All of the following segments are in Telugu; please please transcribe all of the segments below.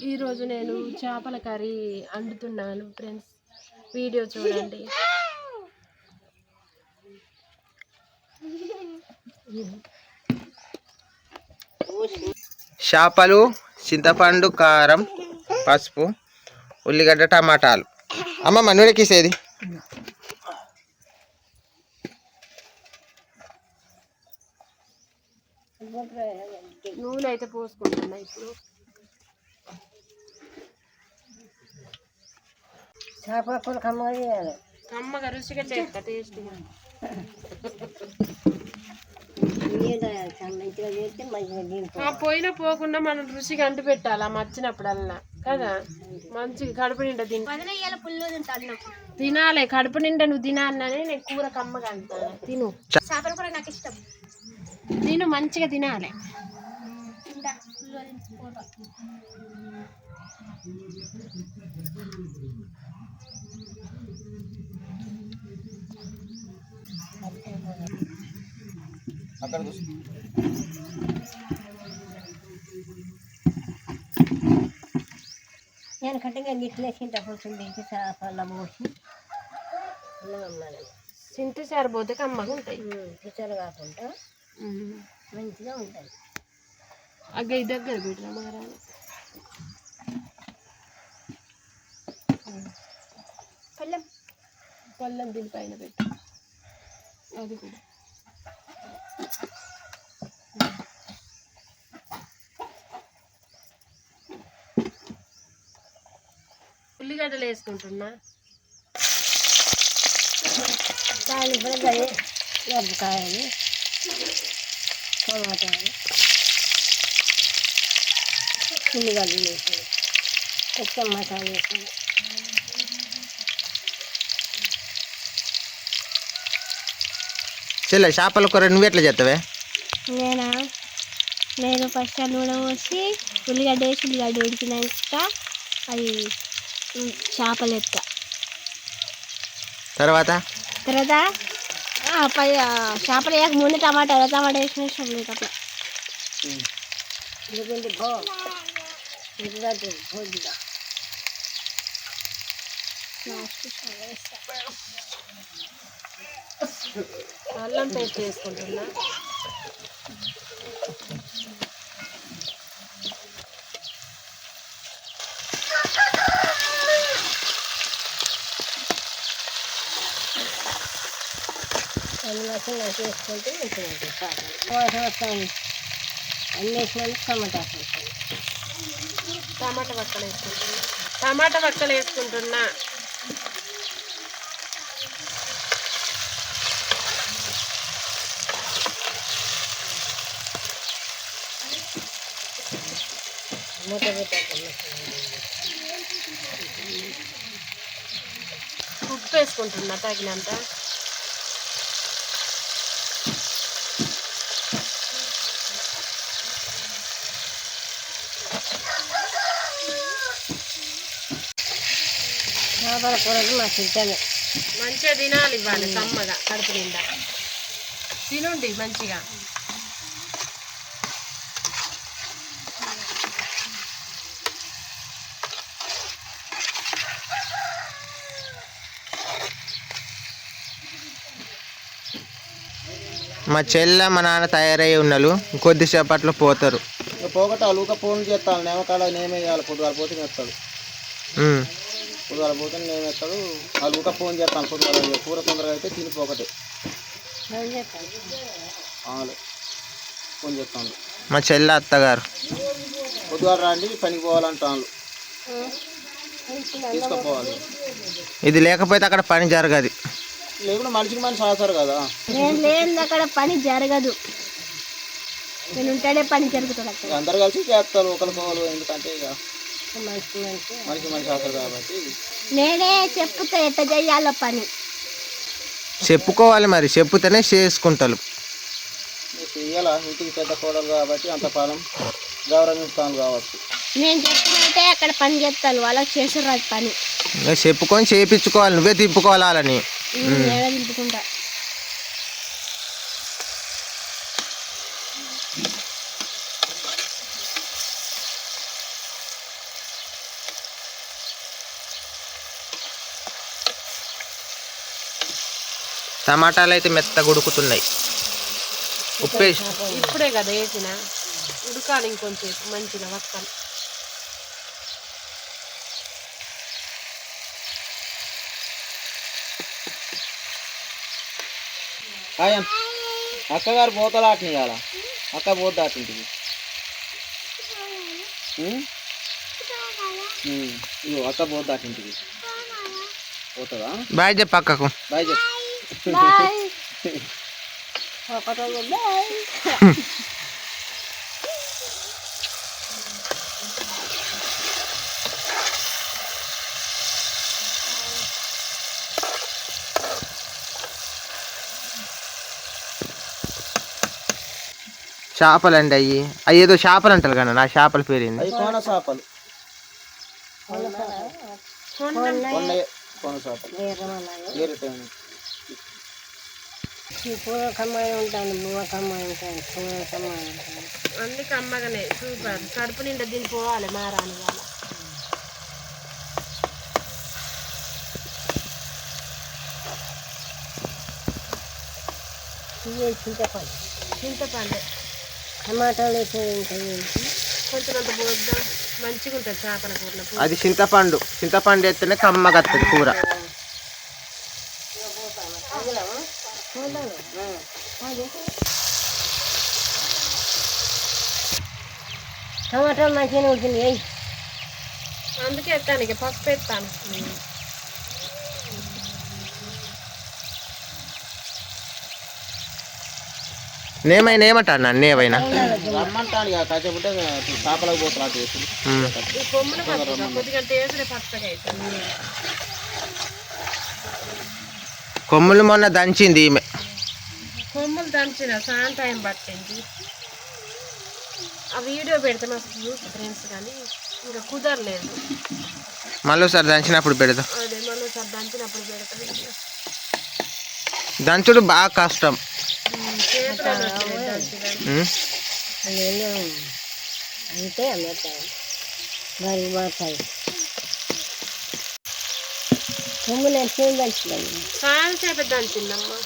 ఈరోజు నేను చేపల కర్రీ వండుతున్నాను ఫ్రెండ్స్, వీడియో చూడండి. చేపలు, చింతపండు, కారం, పసుపు, ఉల్లిగడ్డ, టమాటాలు. అమ్మమ్మ నూనెకిసేది. నూనె అయితే పోసుకుంటున్నా ఇప్పుడు. చేపల కూర కమ్మగా చేయాలి, కమ్మగా రుచిగా చేస్తా, టేస్ట్గా. పోయినా పోకుండా మనం రుచిగా అంటు పెట్టాలి మర్చినప్పుడల్లా కదా. మంచిగా కడుపు నిండా తినాలి, కడుపు నిండా నువ్వు తినాలనే నేను కూర కమ్మగా అంటాను. తిను, చేపల కూర నాకు ఇష్టం. తిను, మంచిగా తినాలి. నేను కట్టిగా గిట్లేసింట కొంచెం దించి చేపల పోసి చింతచారు పోతే కమ్మగా ఉంటాయి, రుచులు కాకుండా మంచిగా ఉంటాయి. అగ్గ దగ్గర పెట్టినా మహారాణి. పల్లెం పల్లెం దీనిపైన పెట్టి అది కూడా ఉల్లిగడ్డలు వేసుకుంటున్నా. దానిపై మిరపకాయలు, టమాటాలు, ఉల్లిగడ్డలు వేసి కొంచెం మసాలా వేసి చెల్లె చేపల కూర నువ్వు ఎట్లా చేస్తావే? నేను ఫస్ట్ నూనె పోసి ఉల్లిగడ్డ వేసి ఉల్లిగడ్డ ఉడికినాక అది చేపలు ఎత్తా. తర్వాత చేపలు వేయక ముందు టమాటా వేసిన అట్లా అల్లం పేస్ట్ వేసుకుంటున్నా. చేసుకుంటే మంచిగా ఉంటుంది. చేపలు వస్తాను అన్నీ వేసినాక టమాటా వక్కలు వేసుకుంటున్నా. టమాటా వక్కలు వేసుకుంటున్నా. ఉప్పు వేసుకుంటున్నా తగినంత. చేపల కూరలు మాకు ఇష్టమే. మంచిగా తినాలి, ఇవ్వాలి కమ్మగా కడుపు నిండా తినుండి మంచిగా. మా చెల్లె మా నాన్న తయారయ్యి ఉన్నారు, కొద్దిసేపట్లో పోతారు. పోగొట్టాలి, ఊక ఫోన్ చేస్తాను. నేమకాడ నేమే వేయాలి, పొద్దుగాల పోతే వేస్తాడు. పొద్దుగాల పోతే నేను వేస్తాడు. వాళ్ళు ఊక ఫోన్ చేస్తాను పొద్దుగాల. కూర తొందరగా అయితే తిని పోకటే ఫోన్ చేస్తాను. మా చెల్లె అత్తగారు పొద్దుగాల రండి పనికి పోవాలంటాను, తీసుకుపోవాలి. ఇది లేకపోతే అక్కడ పని జరగదు. లేకుండా మనిషికి మనిషి ఆశారు కదా. నేను లేదు అక్కడ పని జరగదు, నేను ఉంటాడే పని జరుగుతుంది. అందరు కలిసి చేస్తారు ఒకరికొకరు, ఎందుకంటే ఇక మనిషి మనిషి ఆశారు కాబట్టి నేనే చెప్తా ఎట్లా చెయ్యాలో పని. చెప్పుకోవాలి, మరి చెప్పుతేనే చేసుకుంటారు. చెయ్యాలా, ఇంటికి పెద్ద కోడలు కాబట్టి అంత పాలన గౌరవిస్తాను కాబట్టి నేను చెప్పినట్టే అక్కడ పని చేస్తాను, వాళ్ళకి చేసేరాదు పని. చెప్పుకొని చేయించుకోవాలి, నువ్వే తిప్పుకోవాలని. తిప్పుకుంటా. టమాటాలు అయితే మెత్తగా ఉడుకుతున్నాయి. ఉప్పేసి ఇప్పుడే కదా వేసిన, ఉడకాలి ఇంకొంచెం మంచిగా వక్కలు. అక్కగారు పోతలు ఆటిని కదా, అక్క పోత ఆటింటికి. ఇగో అక్క పోత ఆటింటికి పోతుందా? బాయ్ చెప్పు అక్కకు. బాయ్ చెప్పు. చేపలు అండి అయ్యి ఏదో చేపలు అంటారు కదా, నా చేపల పేరు ఏంది? అవి కోన చేపలు. అన్ని కమ్మగానే సూపర్. కడుపు నిండా దీన్ని పోవాలి మారాని వాళ్ళ. చింతపండు టమాటాలు కొంచెం అంత పోద్దాం, మంచిగా ఉంటుంది చేపల కూర. అది చింతపండు వేస్తేనే కమ్మగా వస్తుంది కూర. టమాటాలు మంచిగానే ఉంటుంది. అందుకే ఎత్తాను, ఇక పసుపు ఎత్తాను. నేమైనా ఏమంటాను నన్ను ఏమైనా రమ్మంటాను ఇక కాసేపుంటే చేపలకు పోతా చేసి ఈ కొమ్ములు పసుపు కొద్దిగా టేస్ట్ పచ్చగా అవుతుంది. కొమ్ములు మొన్న దంచింది ఈమె. కొమ్ములు దంచిన చాలా టైం పట్టింది. ఆ వీడియో పెడితే మస్తు చూసి ఫ్రెండ్స్, కానీ ఇంకా కుదరలేదు. మళ్ళీ ఒకసారి దంచినప్పుడు పెడదాం. అదే మళ్ళీ ఒకసారి దంచినప్పుడు పెడతాను. దంచుడు బాగా కష్టం. అయితే మరి మాట్లాడు చాలా సేపు దంచిందమ్మా.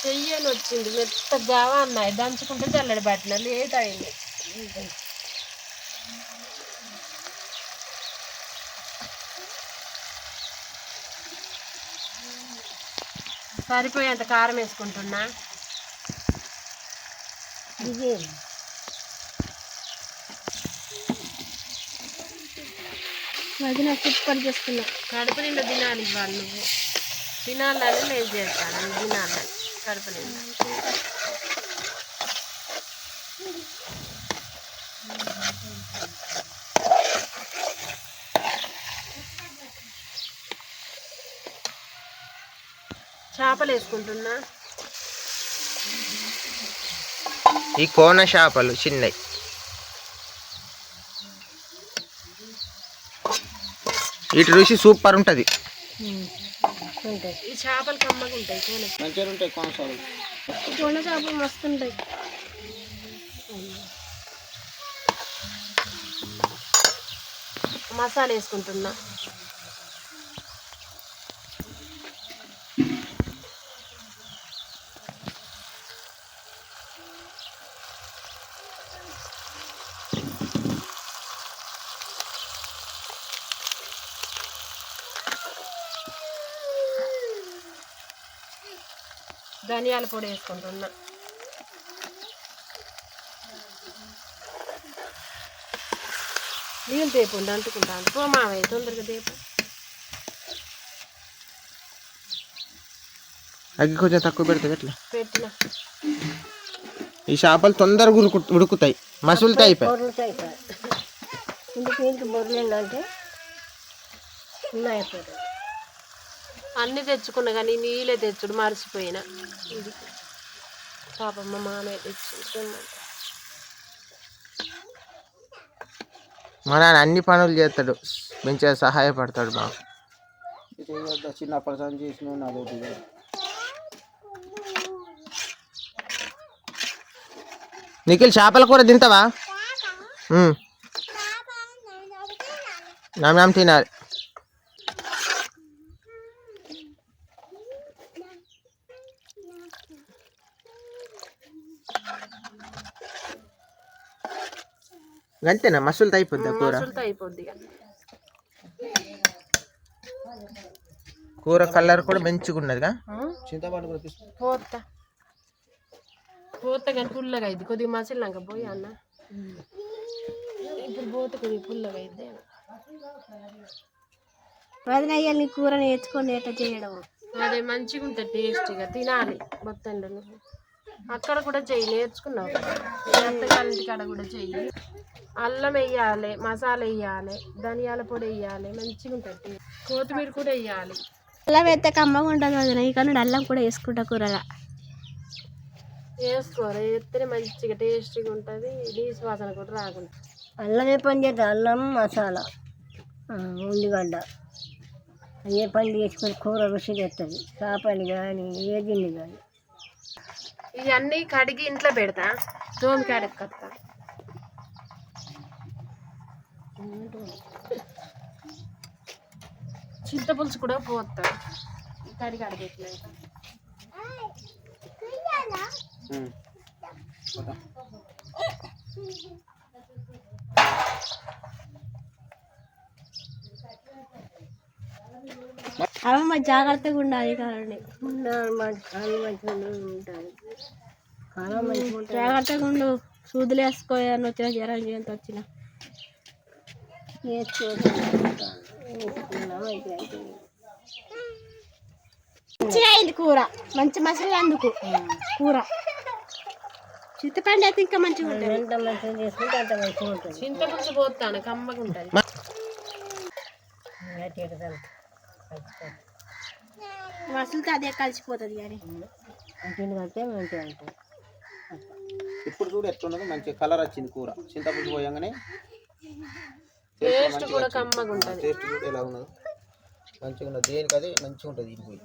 చెయ్యని వచ్చింది మెత్త జావా అన్నాయి. దంచుకుంటే జల్లడి పట్టిన లేట్ అయింది. సరిపోయేంత కారం వేసుకుంటున్నా. అది నాకు సూపర్ చేస్తున్నా. కడుపు నిండా తినాలి ఇవాళ. నువ్వు తినాలని నేను చేస్తాను, తినాలని కడుపు నిండా. చేపలు వేసుకుంటున్నా. ఈ కోన చేపలు చిన్నవి. వీటి రుచి సూపర్ ఉంటుంది. ఈ చేపలు కమ్మగా ఉంటాయి, మంచిగా ఉంటాయి కోనసాలు. కోన చేపలు మస్తు ఉంటాయి. మసాలా వేసుకుంటున్నా. ధనియాల పొడి వేసుకుంటున్నా. నీళ్ళు తేపుండి అంటుకుంటాను. పో మావయ్య తొందరగా తేపు. అగ్గి కొంచెం తక్కువ పెడితే ఎట్లా? పెట్టిన ఈ చేపలు తొందరగా ఉడుకుతాయి, మసులుతాయి. బొర్రలుతాయి సార్. ఇంటికి బొర్రలు అంటే అయిపోతాయి. అన్నీ తెచ్చుకున్నా కానీ నీళ్ళే తెచ్చుడు మర్చిపోయినా. ఇది పాపం మా మామయ్య తెచ్చుకుంటామంట. మా నాన్న అన్ని పనులు చేస్తాడు, మంచిగా సహాయపడతాడు మాకు. చిన్నప్పటి నుంచి చేసిన అదొకటి. నిఖిల్ చేపల కూర తింటావా? నామ్ తినాలి. అంతేనా మసులుతో అయిపోద్దా కూర? మసులుతో అయిపోద్ది ఇక. కూర కలర్ కూడా మంచిగా ఉన్నదిగా. చింతపండు కూడా తీసుకో. పోత కానీ పుల్లగా అయింది కొద్దిగా మసిలినాక పోయి అన్న. ఇప్పుడు పోతే కొద్దిగా పుల్లగా అయింది. వదిన నీ కూర నేర్చుకొని ఎట్లా చేయడం. అదే మంచిగా ఉంటుంది టేస్టీగా తినాలి. మొత్తంలో అక్కడ కూడా చెయ్యి నేర్చుకున్నావు. అత్తగారింటి కాడ కూడా చెయ్యి. అల్లం వేయాలి, మసాలా వేయాలి, ధనియాల పొడి వేయాలి, మంచిగా ఉంటుంది. కొత్తిమీర కూడా వేయాలి. అల్లం వేస్తే కమ్మగా ఉంటుంది వదిన. ఇక్కడ అల్లం కూడా వేసుకుంటా కూరలా. వేసుకోవాలి, వేస్తేనే మంచిగా టేస్టీగా ఉంటుంది. నీసు వాసన కూడా రాకుండా. అల్లం ఏ పని చేద్దాం, అల్లం మసాలా ఉల్లిగడ్డ ఏ పని చేసుకొని కూర రుచి తెస్తుంది. చేపలు కానీ ఏ గిన్నె కానీ ఇవన్నీ కడిగి ఇంట్లో పెడతా. తోమి కాడికి కత్తా. చింతపులుసు కూడా పోతా కడిగి అడిగేట్లేదు. అవి మరి జాగ్రత్తగా ఉండాలి. కానీ జాగ్రత్తగా ఉండు. సూదులు వేసుకోని వచ్చిన జ్వరం ఎంత వచ్చినా మంచిగా అయింది కూర. మంచి మసాలా అందుకు కూర. చింతపండు అయితే ఇంకా మంచిగా ఉంటుంది. ఎంత మంచిగా చేసుకుంటే అంత మంచిగా ఉంటుంది. చింతపులుసు పోతాను కమ్మగా ఉంటుంది. మసులుతో అదే కలిసిపోతుంది. కానీ కలిపితే మంచిగా ఉంటుంది. ఇప్పుడు చూడు ఎట్లున్నది, మంచి కలర్ వచ్చింది కూర. చింతపులుసు పోయంగానే టేస్ట్ కూడా కమ్మగా ఉంటుంది. టేస్ట్ కూడా ఎలా ఉన్నది, మంచిగా ఉన్నది. దేనికి అదే మంచిగా ఉంటుంది. ఇది పోయి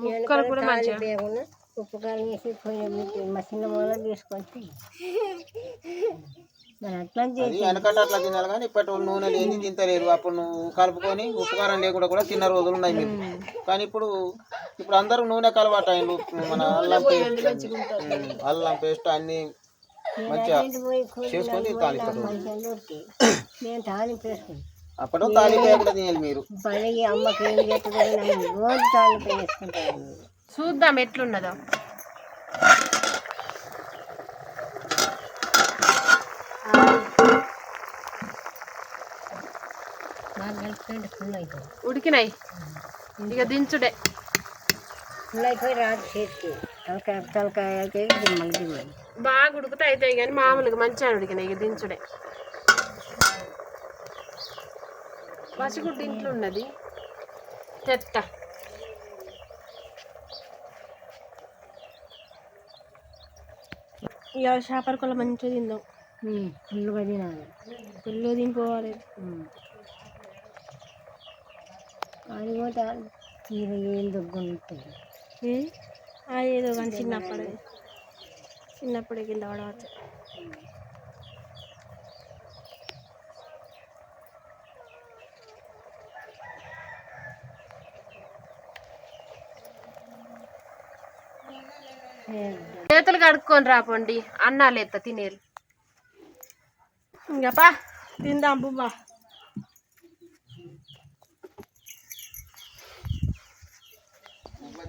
ముక్కలు కూడా మంచిగా ఉప్పు కారం వేసి మసిన మూల తీసుకొచ్చి అది వెనకట అట్లా తినాలి. కానీ ఇప్పటి వాళ్ళు నూనె లేని తింటలేరు. అప్పుడు నువ్వు కలుపుకొని ఉప్పు కారం లేకుండా కూడా తిన్న రోజులు ఉన్నాయి మీరు. కానీ ఇప్పుడు అందరూ నూనె కలవాటు అయింది. మన అల్లం పేస్ట్ అన్ని మంచిగా చేసుకొని తాలింపు. అప్పుడు తాలింపు కూడా తినాలి మీరు. చూద్దాం ఎట్లున్నదో. ఉడికినాయి ఇక దించుడే. బాగా ఉడికితే అవుతాయి కానీ మామూలుగా మంచిగా ఉడికినాయి. ఇక దించుడే. పసిగుడ్డు ఇంట్లో ఉన్నది చెత్త. ఇక చేపల కూర మంచిగా తిందాం. ఫుల్గా తినాలి. ఫుల్గా తినిపోవాలి. అది కూడా ఏం దగ్గర ఉంటుంది. ఏదో కానీ చిన్నప్పుడే కింద పడవచ్చు. చేతులు కడుక్కొని రాపండి. అన్నాలు ఎత్త తినేరు. ఇంకా పా తిందాం బువ్వ.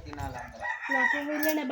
తినాలి. నాకు వీళ్ళనే